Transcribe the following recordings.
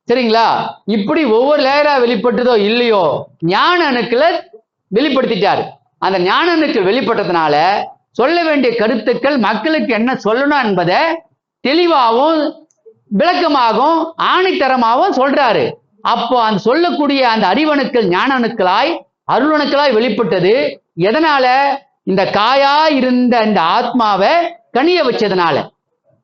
சரிங்களா? இப்படி ஒவ்வொரு லேயரா வெளிப்பட்டதோ இல்லையோ ஞான அணுக்களை வெளிப்படுத்திட்டாரு. அந்த ஞான அணுக்கள் வெளிப்பட்டதுனால சொல்ல வேண்டிய கருத்துக்கள் மக்களுக்கு என்ன சொல்லணும் என்பதை தெளிவாகவும் விளக்கமாகவும் ஆணித்தரமாகவும் சொல்றாரு. அப்போ அந்த சொல்லக்கூடிய அந்த அறிவணுக்கள் ஞான அணுக்களாய் அருளணுக்களாய் வெளிப்பட்டது எதனால? இந்த காயா இருந்த இந்த ஆத்மாவை கனிய வச்சதுனால.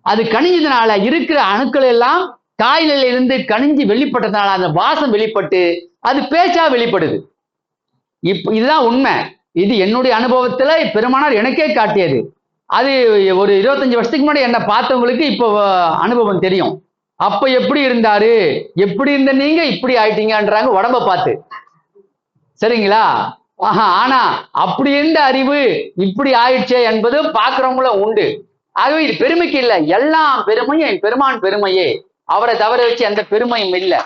அது கனிஞ்சதுனால இருக்கிற அணுக்கள் எல்லாம் காயில இருந்து கனிஞ்சு வெளிப்பட்டதுனால அந்த வாசம் வெளிப்பட்டு அது பேச்சா வெளிப்படுது. இதுதான் உண்மை. இது என்னுடைய அனுபவத்துல பெருமானார் எனக்கே காட்டியது. அது ஒரு 25 வருஷத்துக்கு முன்னாடி என்ன பார்த்தவங்களுக்கு இப்போ அனுபவம் தெரியும். அப்ப எப்படி இருந்தாரு, எப்படி இருந்த நீங்க இப்படி ஆயிட்டீங்கன்றாங்க உடம்ப பார்த்து. சரிங்களா? ஆனா அப்படி இருந்த அறிவு இப்படி ஆயிடுச்சே என்பது பார்க்கிறவங்களும் உண்டு. ஆகவே இது பெருமைக்கு இல்லை, எல்லாம் பெருமையும் என் பெருமான் பெருமையே. அவரை தவற வச்சு எந்த பெருமையும் இல்லை.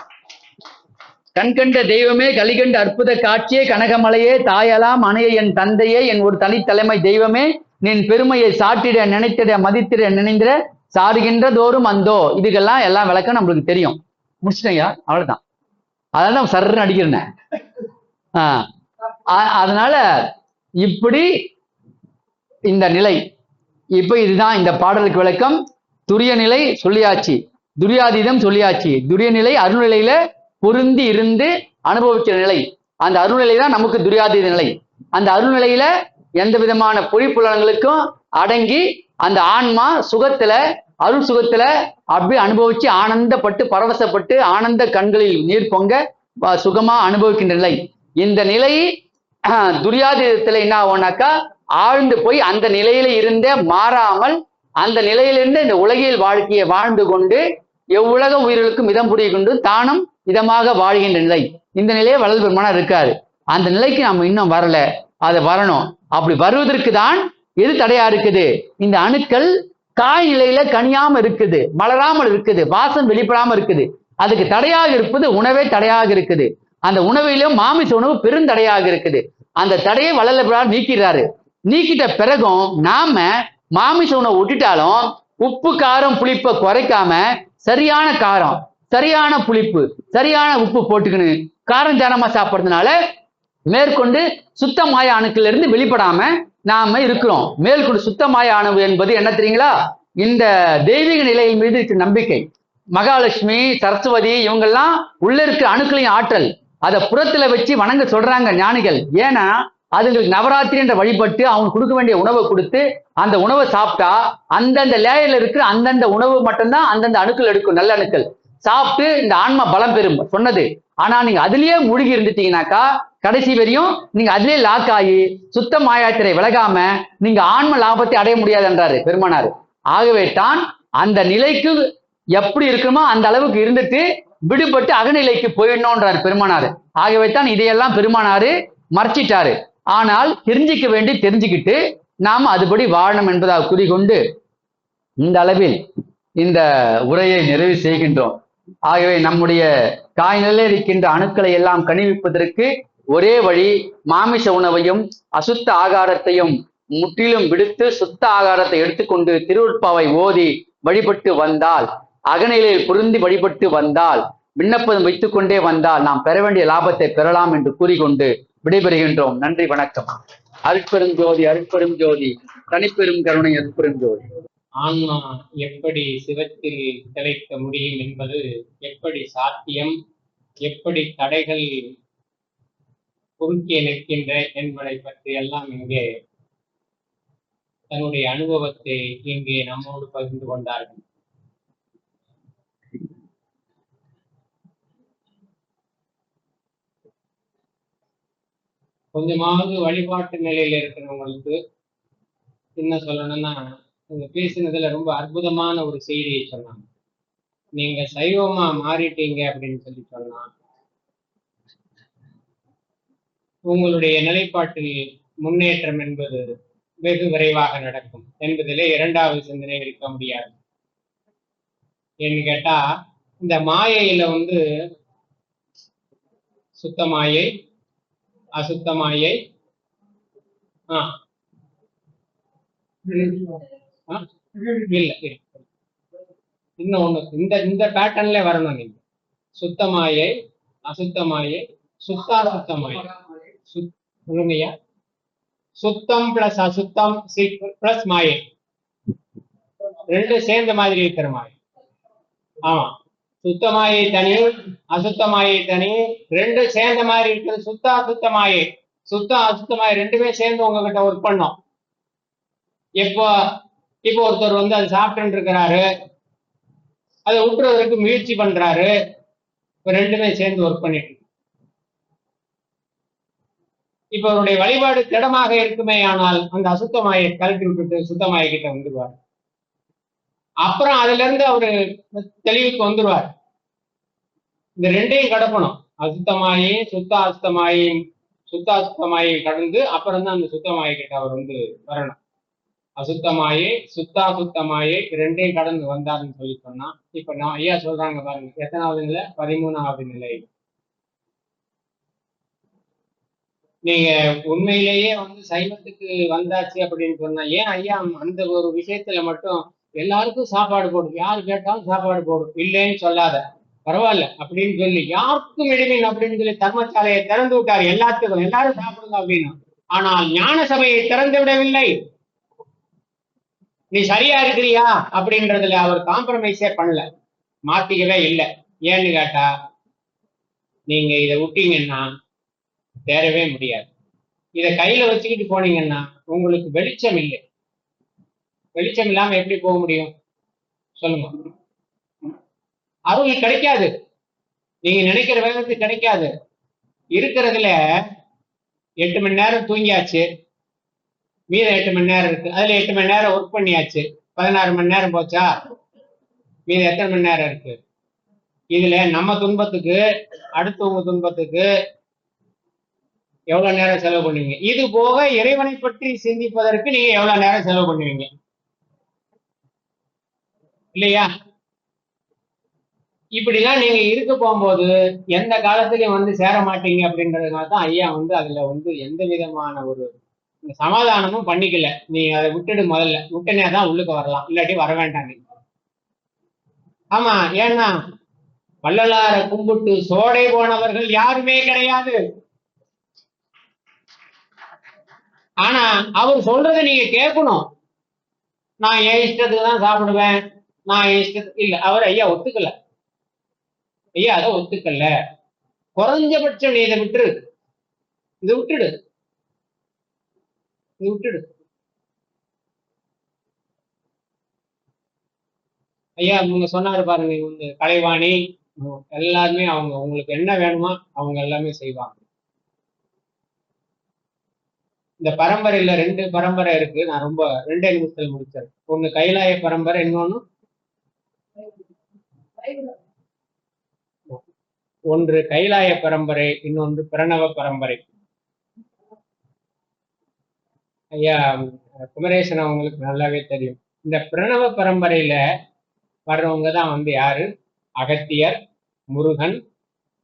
கண்கண்ட தெய்வமே, கலிகண்ட அற்புத காட்சியே, கனகமலையே, தாயலாம் அணைய என் தந்தையே, என் ஒரு தனித்தலைமை தெய்வமே, நின் பெருமையை சாட்டிட நினைத்திட மதித்திட நினைந்திட சாடுகின்ற தோறும் அந்தோ. இதுக்கெல்லாம் எல்லாம் விளக்கம் நம்மளுக்கு தெரியும். முடிச்சிட்டேங்க, அவ்வளவுதான். அதனால சர்ன்னு அடிக்கிறேன். அதனால இப்படி இந்த நிலை, இப்ப இதுதான் இந்த பாடலுக்கு விளக்கம். துரிய நிலை சொல்லியாச்சு, துரியாதீதம் சொல்லியாச்சு. துரிய நிலை அருள்நிலையில பொருந்தி இருந்து அனுபவிக்கிற நிலை. அந்த அருள்நிலை தான் நமக்கு துரியாதீத நிலை. அந்த அருள்நிலையில எந்த விதமான பொழிப்புலன்களுக்கும் அடங்கி அந்த ஆன்மா சுகத்துல, அருள் சுகத்துல அப்படி அனுபவிச்சு ஆனந்தப்பட்டு பரவசப்பட்டு ஆனந்த கண்களில் நீர் பொங்க சுகமா அனுபவிக்கின்ற நிலை. இந்த நிலை துரியாதீதத்துல என்ன ஆகும்னாக்கா ஆழ்ந்து போய் அந்த நிலையில இருந்தே மாறாமல் அந்த நிலையிலிருந்து இந்த உலகில் வாழ்க்கையை வாழ்ந்து கொண்டு எவ்வுலக உயிர்களுக்கும் இதம் புரிய கொண்டு தானும் இதமாக வாழ்கின்ற நிலை. இந்த நிலையை வள்ளல் பெருமானார் இருக்காரு. அந்த நிலைக்கு நம்ம இன்னும் வரல, அதை வரணும். அப்படி வருவதற்கு தான் எது தடையா இருக்குது? இந்த அணுக்கள் காய் நிலையில கனியாம இருக்குது, மலராமல் இருக்குது, வாசம் வெளிப்படாம இருக்குது. அதுக்கு தடையாக இருப்பது உணவே தடையாக இருக்குது. அந்த உணவிலும் மாமிச உணவு பெருந்தடையாக இருக்குது. அந்த தடையை வள்ளல் பெருமானார் நீக்கிறாரு. நீக்கிட்ட பிறகும் நாம மாமிச உணவு விட்டுட்டாலும் உப்பு காரம் புளிப்பை குறைக்காம சரியான காரம் சரியான புளிப்பு சரியான உப்பு போட்டுக்கின்னு காரம் சாரமா சாப்பிட்றதுனால மேற்கொண்டு சுத்தமாய அணுக்கள் இருந்து வெளிப்படாம நாம இருக்கிறோம். மேற்கொண்டு சுத்தமாய அணு என்பது என்ன தெரியுங்களா? இந்த தெய்வீக நிலையின் மீது இருக்க நம்பிக்கை. மகாலட்சுமி, சரஸ்வதி இவங்கெல்லாம் உள்ள இருக்க அணுக்களின் ஆற்றல், அதை புறத்துல வச்சு வணங்க சொல்றாங்க ஞானிகள். ஏன்னா அதுங்களுக்கு நவராத்திரி என்ற வழிபட்டு அவங்க கொடுக்க வேண்டிய உணவை கொடுத்து அந்த உணவை சாப்பிட்டா அந்தந்த லேயர்ல இருக்கிற அந்தந்த உணவு மட்டும்தான் அந்தந்த அணுக்கள் எடுக்கும். நல்ல அணுக்கள் சாப்பிட்டு இந்த ஆன்மா பலம் பெறும் சொன்னது. ஆனா நீங்க அதுலயே மூழ்கி இருந்துட்டீங்கன்னாக்கா கடைசி வரையும் நீங்க அதுலயே லாக் ஆகி சுத்த மாயாத்திரை விலகாம நீங்க ஆன்ம லாபத்தை அடைய முடியாது என்றாரு பெருமானார். ஆகவே தான் அந்த நிலைக்கு எப்படி இருக்குமோ அந்த அளவுக்கு இருந்துட்டு விடுபட்டு அகநிலைக்கு போயிடணும்ன்றாரு பெருமானாரு. ஆகவே தான் இதையெல்லாம் பெருமானாரு மறைச்சிட்டாரு. ஆனால் தெரிஞ்சிக்க வேண்டி தெரிஞ்சுக்கிட்டு நாம் அதுபடி வாழணும் என்பதாக குறிக்கொண்டு இந்த அளவில் இந்த உரையை நிறைவு செய்கின்றோம். ஆகவே நம்முடைய காய்நிலையில் இருக்கின்ற அணுக்களை எல்லாம் கணிவிப்பதற்கு ஒரே வழி மாமிச உணவையும் அசுத்த ஆகாரத்தையும் முற்றிலும் விடுத்து சுத்த ஆகாரத்தை எடுத்துக்கொண்டு திருவருட்பாவை ஓதி வழிபட்டு வந்தால், அகநிலையில் பொருந்தி வழிபட்டு வந்தால், விண்ணப்பம் வைத்துக் கொண்டே வந்தால் நாம் பெற வேண்டிய லாபத்தை பெறலாம் என்று கூறிக்கொண்டு விடைபெறுகின்றோம். நன்றி, வணக்கம். அருட்பெரும் ஜோதி, அருட்பெரும் ஜோதி, தனிப்பெரும் கருணை, அருட்பெரும் ஜோதி. ஆன்மா எப்படி சிவத்தில் திளைக்க முடியும் என்பது எப்படி சாத்தியம், எப்படி தடைகள் குறுக்கே நிற்கின்ற என்பதை பற்றி எல்லாம் இங்கே தன்னுடைய அனுபவத்தை இங்கே நம்மோடு பகிர்ந்து கொண்டார்கள். கொஞ்சமாவது வழிபாட்டு நிலையில இருக்கிறவங்களுக்கு என்ன சொல்லணும்னா, பேசினதுல ரொம்ப அற்புதமான ஒரு செய்தியை சொன்னாங்க. நீங்க சைவமா மாறிட்டீங்க அப்படின்னு சொல்லி சொன்னா உங்களுடைய நிலைப்பாட்டில் முன்னேற்றம் என்பது வெகு விரைவாக நடக்கும் என்பதிலே இரண்டாவது சிந்தனை இருக்க முடியாது. ஏன்னு கேட்டா, இந்த மாயையில சுத்த மாயை, அசுத்த மாயை, இல்ல இன்னொன்னு இந்த பேட்டர்ன்ல வரணும். நீங்க சுத்தமாயை, அசுத்தமாயை, சுத்தாசுத்தமாயை. சொல்லுங்கய்யா. சுத்தம் பிளஸ் அசுத்தம் பிளஸ் மாயை, ரெண்டு சேர்ந்த மாதிரி இருக்கிற மாயை. ஆமா, சுத்தமாயை தனி, அசுத்தமாயை தனி, ரெண்டு சேர்ந்த மாதிரி இருக்கிறது சுத்த அசுத்தமாயை. சுத்தம் அசுத்தமாயை ரெண்டுமே சேர்ந்து உங்ககிட்ட ஒர்க் பண்ணோம். இப்போ ஒருத்தர் வந்து அது சாப்பிட்டு இருக்கிறாரு, அதை விட்டுறதுக்கு முயற்சி பண்றாரு. இப்ப ரெண்டுமே சேர்ந்து ஒர்க் பண்ணிட்டு, இப்ப அவருடைய வழிபாடு திடமாக இருக்குமே ஆனால் அந்த அசுத்தமாயை கலட்டி விட்டுட்டு சுத்தமாயை கிட்ட வந்துடுவார். அப்புறம் அதுல இருந்து அவரு தெளிவுக்கு வந்துடுவார். இந்த ரெண்டையும் கடக்கணும். அசுத்தமாயி சுத்த அசுத்தமாயை கடந்து அப்புறம் தான் அந்த சுத்தமாயை கிட்ட அவர் வந்து வரணும். அசுத்தமாயை சுத்தாசுத்தமாயை ரெண்டையும் கடந்து வந்தாருன்னு சொல்லி சொன்னா, இப்ப நான் ஐயா சொல்றாங்க பாருங்க, எத்தனாவது நிலை? 13வது நிலை. நீங்க உண்மையிலேயே வந்து சைவத்துக்கு வந்தாச்சு அப்படின்னு சொன்னா, ஏன் ஐயா அந்த ஒரு விஷயத்துல மட்டும் எல்லாருக்கும் சாப்பாடு போடும், யாரு கேட்டாலும் சாப்பாடு போடும், இல்லைன்னு சொல்லாத, பரவாயில்ல அப்படின்னு சொல்லி யாருக்கும் இடைவெளி அப்படின்னு சொல்லி தர்மசாலையை திறந்து விட்டாரு, எல்லாத்துக்கும் எல்லாரும் சாப்பிடுங்க அப்படின்னு. ஆனால் ஞான சபையை திறந்து விடவில்லை. நீ சரியா இருக்கிறியா அப்படின்றதுல அவர் காம்ப்ரமைஸே பண்ணல, மாத்திக்கவே இல்லை. ஏன்னு கேட்டா, நீங்க இதை விட்டீங்கன்னா தேரவே முடியாது. இதை கையில வச்சுக்கிட்டு போனீங்கன்னா உங்களுக்கு வெளிச்சம் இல்லை. வெளிச்சம் இல்லாம எப்படி போக முடியும் சொல்லுங்க? அருள் கிடைக்காது, நீங்க நினைக்கிற வேகத்துக்கு கிடைக்காது. இருக்கிறதுல 8 மணி நேரம் தூங்கியாச்சு, மீத 8 மணி நேரம் இருக்கு, அதுல 8 மணி நேரம் ஒர்க் பண்ணியாச்சு, 16 மணி நேரம் போச்சா, மீத எத்தனை மணி நேரம் இருக்கு? இதுல நம்ம துன்பத்துக்கு அடுத்தவங்க துன்பத்துக்கு எவ்வளவு நேரம் செலவு பண்ணுவீங்க? இது போக இறைவனை பற்றி சிந்திப்பதற்கு நீங்க எவ்வளவு நேரம் செலவு பண்ணுவீங்க இல்லையா? இப்படிதான் நீங்க இருக்க போகும்போது எந்த காலத்திலயும் வந்து சேர மாட்டீங்க. அப்படின்றதுனால தான் ஐயா வந்து அதுல வந்து எந்த விதமான ஒரு சமாதானமும் பண்ணிக்கல. நீ அதை விட்டுடு, முதல்ல விட்டனே தான் உள்ளுக்கு வரலாம், இல்லாட்டி வர வேண்டாம். ஆமா, ஏன்னா வள்ளலார கும்பிட்டு சோடை போனவர்கள் யாருமே கிடையாது. ஆனா அவர் சொல்றதை நீங்க கேட்கணும். நான் என் இஷ்டத்துக்கு தான் சாப்பிடுவேன், நான் என் இஷ்டத்துக்கு இல்ல. அவர் ஐயா ஒத்துக்கல, ஐயா அதை ஒத்துக்கல. குறைஞ்சபட்சம் நீ இதை விட்டுரு, இதை விட்டுடு, இது விட்டுடு. ஐயா அவங்க சொன்னாரு பாருங்க, இந்த கலைவாணி எல்லாருமே அவங்க உங்களுக்கு என்ன வேணுமோ அவங்க எல்லாமே செய்வாங்க. இந்த பரம்பரையில 2 பரம்பரை இருக்கு. நான் ரொம்ப 2 நிமிஷத்துல முடிச்சேன். ஒண்ணு கைலாய பரம்பரை, இன்னொன்னு ஒன்று கைலாய பரம்பரை, இன்னொன்று பிரணவ பரம்பரை. ஐயா குமரேசன் அவங்களுக்கு நல்லாவே தெரியும். இந்த பிரணவ பரம்பரையில வர்றவங்க தான் வந்து யாரு? அகத்தியர், முருகன்.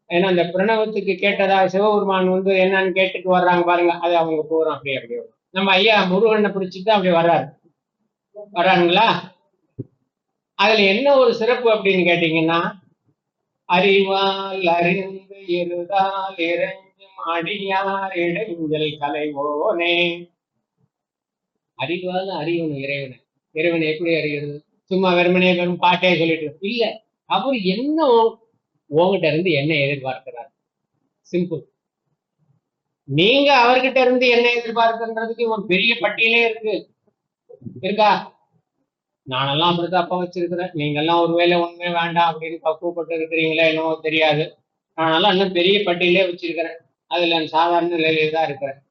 ஏன்னா அந்த பிரணவத்துக்கு கேட்டதா சிவபெருமான் வந்து என்னன்னு கேட்டுட்டு வர்றாங்க பாருங்க, அது அவங்க போறோம். அப்படியே வரும். நம்ம ஐயா முருகனை பிடிச்சிட்டு அப்படி வர்றானுங்களா? அதுல என்ன ஒரு சிறப்பு அப்படின்னு கேட்டீங்கன்னா, அறிவால் அறிந்து இருதால் இறைஞ்சும் அடியார் இடைஞ்சல் கலைவோனே. அறிவால் அறியணும் இறைவனை. இறைவனை எப்படி அறிகிறது? சும்மா வெறுமனே வெறும் பாட்டே சொல்லிட்டு இல்ல. அவர் என்ன உங்ககிட்ட இருந்து என்ன எதிர்பார்க்கிறார்? சிம்பிள். நீங்க அவர்கிட்ட இருந்து என்ன எதிர்பார்க்கிறதுக்கு ஒரு பெரிய பட்டியலே இருக்கா? நானெல்லாம் அப்படித்தான் அப்ப வச்சிருக்கிறேன். நீங்க எல்லாம் ஒருவேளை உண்மை வேண்டாம் அப்படின்னு பக்குவப்பட்டு இருக்கிறீங்களா என்னவோ தெரியாது. நானெல்லாம் இன்னும் பெரிய பட்டியலே வச்சிருக்கிறேன். அதுல சாதாரண நிலையிலே தான் இருக்கிறேன்.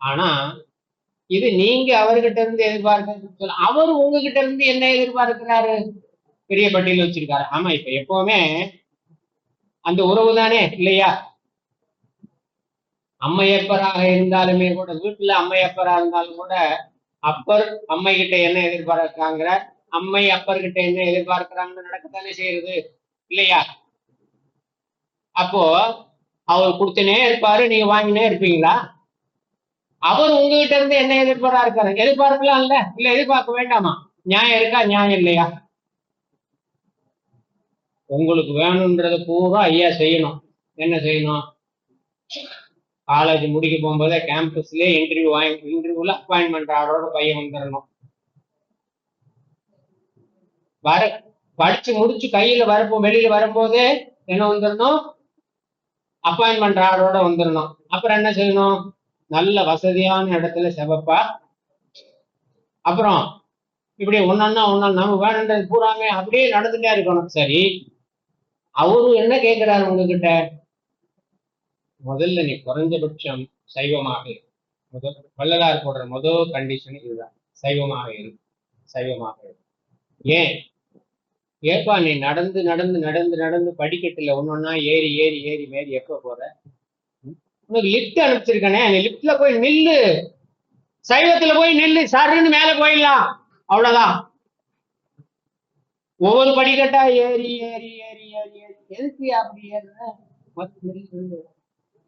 ஆனா இது நீங்க அவர்கிட்ட இருந்து எதிர்பார்க்க, அவர் உங்ககிட்ட இருந்து என்ன எதிர்பார்க்கிறாரு? பெரிய பட்டியல் வச்சிருக்காரு. ஆமா, இப்ப எப்பவுமே அந்த உறவு தானே இல்லையா? அம்மையப்பராக இருந்தாலுமே கூட, வீட்டுல அம்மையப்பராக இருந்தாலும் கூட, அப்பர் அம்மை கிட்ட என்ன எதிர்பார்க்கிறாங்க, அம்மை அப்பர்கிட்ட என்ன எதிர்பார்க்கிறாங்கன்னு நடக்கத்தானே செய்யறது இல்லையா? அப்போ அவர் கொடுத்துனே இருப்பாரு, நீங்க வாங்கினே இருப்பீங்களா? அவர் உங்ககிட்ட இருந்து என்ன எதிர்பார்க்கிறாரு? எதிர்பார்க்கலாம் இல்ல எதிர்பார்க்க வேண்டாமா? நியாயம் இருக்கா, நியாயம் இல்லையா? உங்களுக்கு வேணுன்றத பூரா ஐயா செய்யணும். என்ன செய்யணும்? காலேஜ் முடிக்க போகும்போதே கேம்பஸ்லயே இன்டர்வியூல அப்பாயின்மெண்ட் ஆர்டரோட பையன் வந்துடணும். படிச்சு முடிச்சு கையில வெளியில வரும்போதே என்ன வந்துடணும்? அப்பாயின்மெண்ட் ஆர்டரோட வந்துடணும். அப்புறம் என்ன செய்யணும்? நல்ல வசதியான இடத்துல செவப்பா, அப்புறம் இப்படி ஒன்னொன்னா நம்ம வேணுன்றது பூராமே அப்படியே நடந்துட்டே இருக்கணும். சரி, அவரு என்ன கேட்கிறாரு உங்ககிட்ட? முதல்ல நீ குறைஞ்சபட்சம் சைவமாக இரு. வள்ளலார் போடுற முதல் கண்டிஷன் இதுதான், சைவமாக இரு, சைவமாக இரு. ஏன்? ஏப்பா நீ நடந்து நடந்து நடந்து நடந்து படிக்கட்டுல ஒன்னொன்னா ஏறி ஏறி ஏறி மேறி எப்ப போற? உனக்கு லிப்ட் அனுப்பிச்சிருக்கனே, நீ லிப்ட்ல போய் நில்லு, சைவத்துல போய் நில்லு, சருன்னு மேல போயிடலாம், அவ்வளவுதான். ஒவ்வொரு படிக்கட்டா ஏறி ஏறி ஏறி ஏறி ஏறி எதுக்கு அப்படி ஏறுற?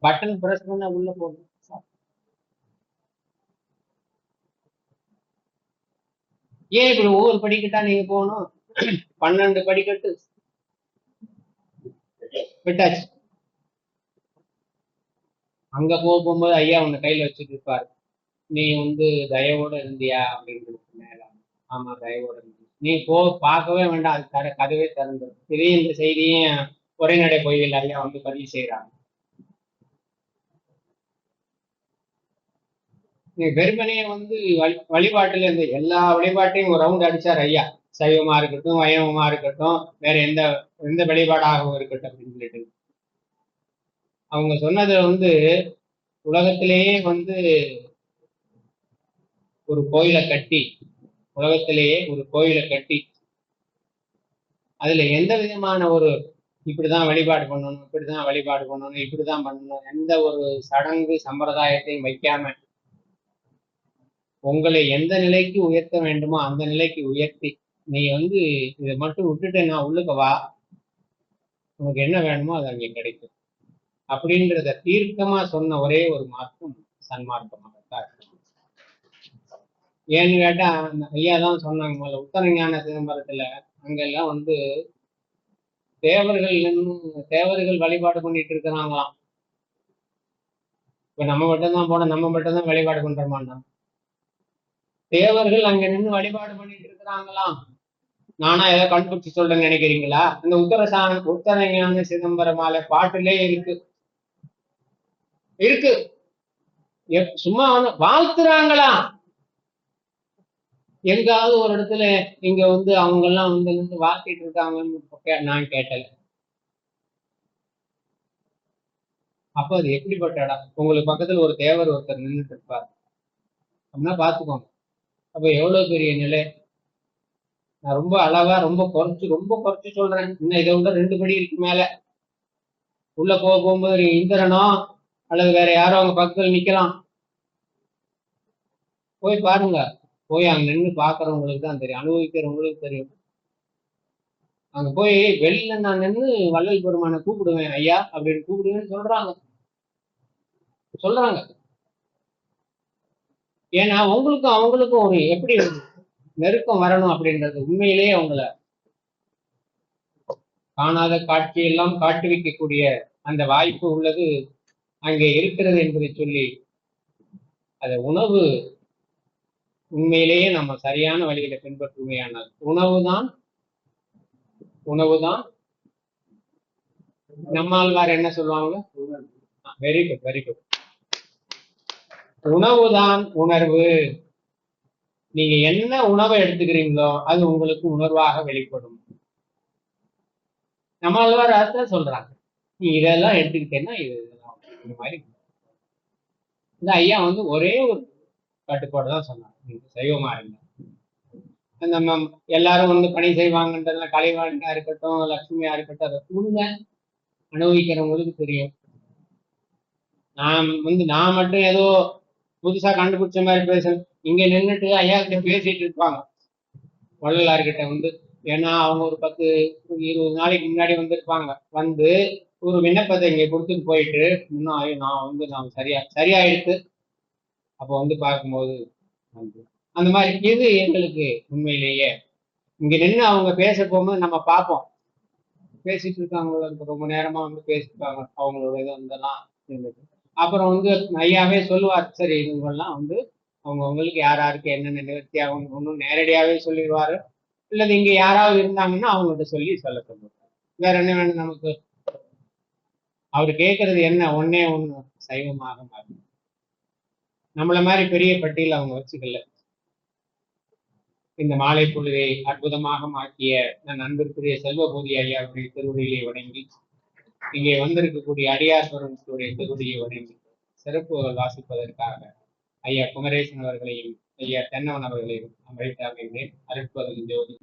பட்டன் பிரஸ் பண்ண உள்ள போகும். ஏன் இப்படி ஒவ்வொரு படிக்கட்டா நீங்க போகணும்? 12 படிக்கட்டு விட்டாச்சு. அங்க போகும்போது ஐயா உன்னை கையில வச்சுட்டு இருப்பாரு. நீ தயவோட இருந்தியா அப்படின்னு மேல. ஆமா, தயவோட இருந்தியா. நீ பார்க்கவே வேண்டாம், அது கதவே திறந்துடும். இதையும் இந்த செய்தியும் உரைநடை பொய்யில் ஐயா பதிவு செய்யறாங்க. நீ வெறுமனையே வழிபாட்டுல இருந்து எல்லா வழிபாட்டையும் ஒரு ரவுண்ட் அடிச்சார் ஐயா. சைவமா இருக்கட்டும், வைணவமா இருக்கட்டும், வேற எந்த வழிபாடாகவும் இருக்கட்டும் அப்படின்னு சொல்லிட்டு அவங்க சொன்னது உலகத்திலேயே ஒரு கோயிலை கட்டி, உலகத்திலேயே ஒரு கோயிலை கட்டி அதுல எந்த விதமான இப்படிதான் வழிபாடு பண்ணணும், இப்படிதான் வழிபாடு பண்ணணும், இப்படிதான் பண்ணணும், எந்த ஒரு சடங்கு சம்பிரதாயத்தையும் வைக்காம உங்களை எந்த நிலைக்கு உயர்த்த வேண்டுமோ அந்த நிலைக்கு உயர்த்தி, நீ இதை மட்டும் விட்டுட்டு நான் உள்ளுக்க வா, உனக்கு என்ன வேணுமோ அது அங்கே கிடைக்கும் அப்படின்றத தீர்க்கமா சொன்ன ஒரே ஒரு மார்க்கம் சன்மார்க்கமாகத்தான் இருக்கு. ஏன்னு கேட்டா ஐயா தான் சொன்னாங்க முதல்ல உத்தரஞான சிதம்பரத்துல அங்கெல்லாம் தேவர்கள் வழிபாடு பண்ணிட்டு இருக்கிறாங்களாம். இப்ப நம்ம மட்டும் தான் வழிபாடு பண்றோமாண்டா? தேவர்கள் அங்க நின்று வழிபாடு பண்ணிட்டு இருக்கிறாங்களாம். நானா ஏதோ கண்டுபிடிச்சு சொல்றேன்னு நினைக்கிறீங்களா? இந்த உத்தரஞான சிதம்பரமால பாட்டுலே இருக்கு. சும்மா வாழ்த்துறாங்களா? எங்காவது ஒரு இடத்துல இங்க அவங்க எல்லாம் வாழ்த்திட்டு இருக்காங்கன்னு நான் கேட்டல. அப்ப அது எப்படிப்பட்ட இடம்? உங்களுக்கு பக்கத்துல ஒரு தேவர் ஒருத்தர் நின்றுட்டு இருப்பார் அப்படின்னா பாத்துக்கோங்க. அப்ப எவ்வளவு பெரிய நிலை. நான் ரொம்ப அளவா ரொம்ப குறைச்சு சொல்றேன். இன்னும் இதை விட 2 படி இருக்கு மேல. உள்ள போகும்போது இந்திரனோ அல்லது வேற யாரோ அவங்க பக்கத்துல நிக்கலாம். போய் பாருங்க. போய் அங்க நின்று பாக்குறவங்களுக்கு தான் தெரியும், அனுபவிக்கிறவங்களுக்கு தெரியும். அங்க போய் வெளியில நான் நின்று வள்ளல் பெருமானை கூப்பிடுவேன், ஐயா அப்படின்னு கூப்பிடுவேன்னு சொல்றாங்க. ஏன்னா அவங்களுக்கும் ஒரு எப்படி நெருக்கம் வரணும் அப்படின்றது உண்மையிலேயே அவங்கள காணாத காட்சியெல்லாம் காட்டி வைக்கக்கூடிய அந்த வாய்ப்பு உள்ளது அங்கே இருக்கிறது என்பதை சொல்லி, அந்த உணவு உண்மையிலேயே நம்ம சரியான வழியில பின்பற்றுமையானால் உணவுதான் நம்மாழ்வார் என்ன சொல்லுவாங்க? Very good. உணவுதான் உணர்வு. நீங்க என்ன உணவை எடுத்துக்கிறீங்களோ அது உங்களுக்கு உணர்வாக வெளிப்படும். நம்மாழ்வார் அதான் சொல்றாங்க, நீ இதெல்லாம் எடுத்துக்கிட்டேன்னா இதெல்லாம் இந்த மாதிரி. இந்த ஐயா ஒரே ஒரு கட்டுப்பாடு தான் சொன்னாங்க, நீங்க சைவமா இருங்க. நம்ம எல்லாரும் பணி செய்வாங்கன்றதுல கலைவாணியா இருக்கட்டும், லட்சுமியா இருக்கட்டும், அதை உண்மை அனுபவிக்கிறவங்களுக்கு தெரியும். நான் மட்டும் ஏதோ புதுசா கண்டுபிடிச்ச மாதிரி பேசணும். இங்க நின்றுட்டு ஐயா கிட்ட பேசிட்டு இருப்பாங்க வள்ளலார்கிட்ட ஏன்னா அவங்க ஒரு 10-20 நாளைக்கு முன்னாடி வந்திருப்பாங்க. ஒரு விண்ணப்பத்தை இங்க கொடுத்துட்டு போயிட்டு இன்னும் நான் சரியாயிடுத்து. அப்போ பார்க்கும்போது அந்த மாதிரி இது எங்களுக்கு உண்மையிலேயே இங்க நின்று அவங்க பேச போகும்போது நம்ம பார்ப்போம், பேசிட்டு இருக்காங்க, ரொம்ப நேரமா வந்து பேசிருக்காங்க அவங்களோட இதெல்லாம் இருந்தது. அப்புறம் வந்து ஐயாவே சொல்லுவார், சரி இவங்கெல்லாம் வந்து அவங்களுக்கு யார் யாருக்கு என்னென்ன நிவர்த்தி ஆகும் ஒன்றும் நேரடியாவே சொல்லிடுவாரு, இல்லது இங்க யாராவது இருந்தாங்கன்னா அவங்கள்ட்ட சொல்ல சொல்லுவார். வேற என்ன வேணும் நமக்கு? அவர் கேட்கறது என்ன? ஒன்னே ஒண்ணு, சைவமாக மாறும். நம்மள மாதிரி பெரிய பட்டியல் அவங்க வச்சுக்கல. இந்த மாலை பொழுதை அற்புதமாக மாற்றிய நன் அன்பிற்குரிய செல்வபூதி ஐயாவுடைய திருவடியை வணங்கி, இங்கே வந்திருக்கக்கூடிய அடியார் பெருமக்களுடைய திருவடியை வணங்கி சிறப்பு வாசிப்பதற்காக ஐயா குமரேசன் அவர்களையும் ஐயா தென்னவன் அவர்களையும் அழைத்தாகின்றேன். அருட்பது ஜோதி.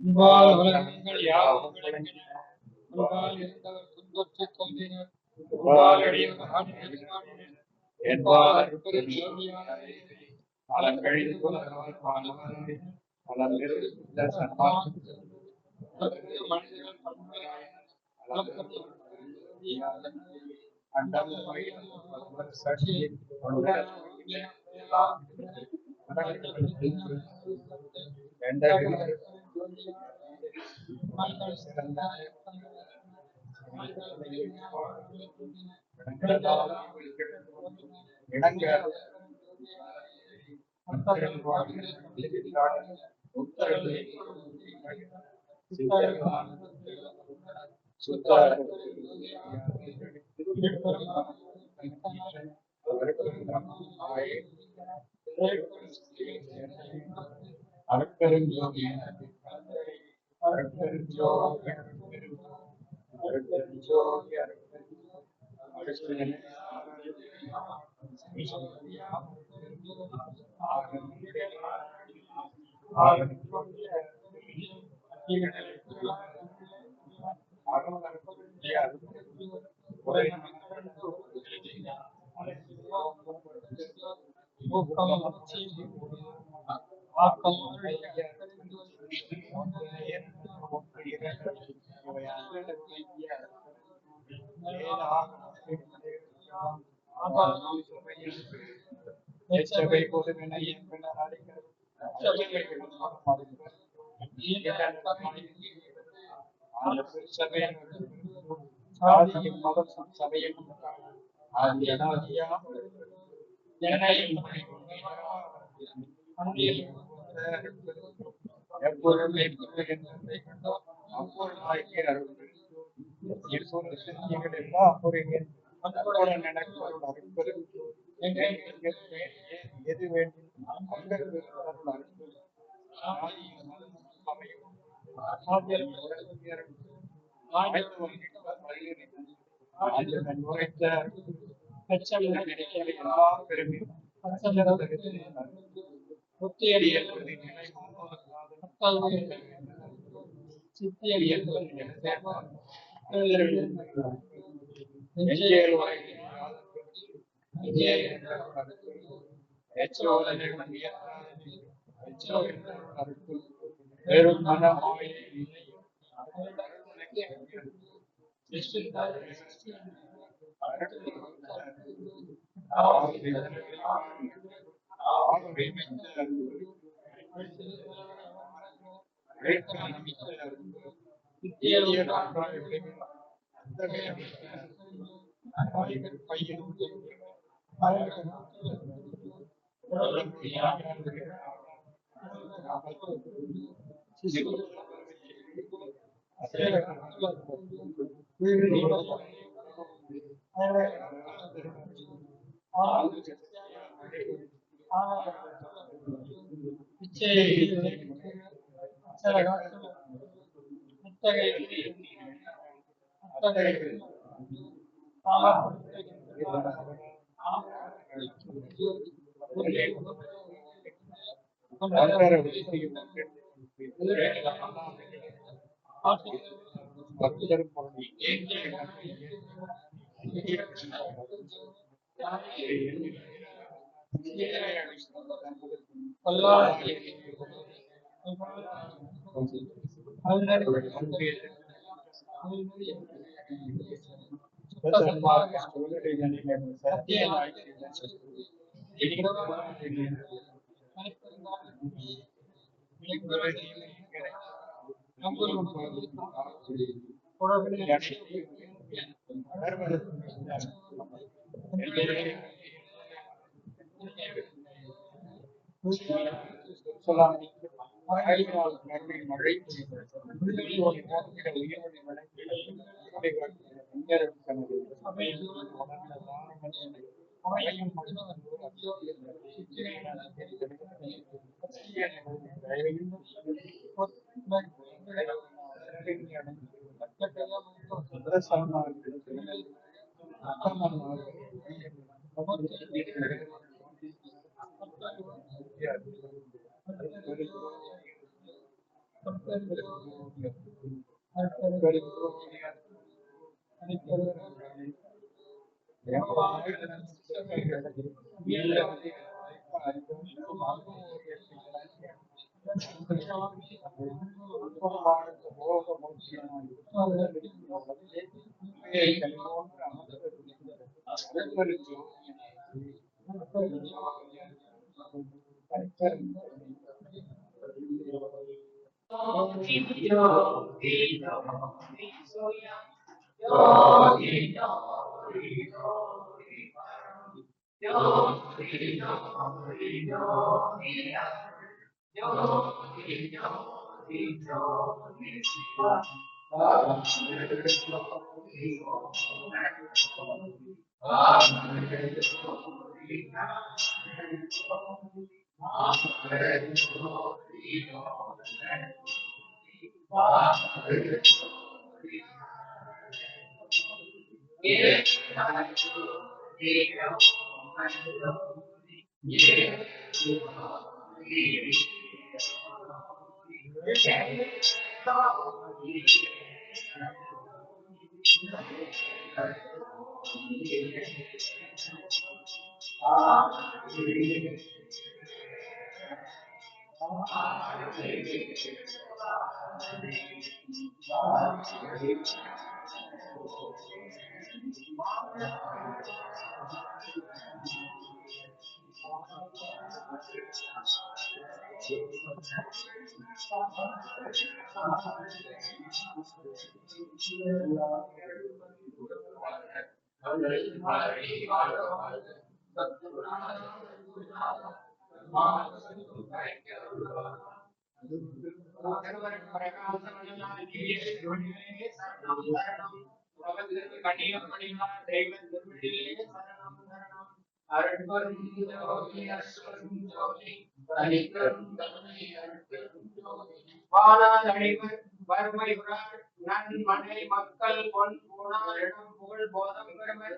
நன்மனை மக்கள் பொன் பூணாரிடம் புகழ் போதம் பெருமை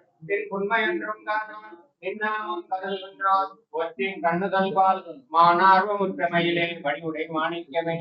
உண்மை என்றும் காரணம் நின்னாமம் கடல் வென்றார் ஒற்றின் கண்ணுதல் பால் மானார்வம் உற்றமையிலே வடிவுடை மாணிக்கமே.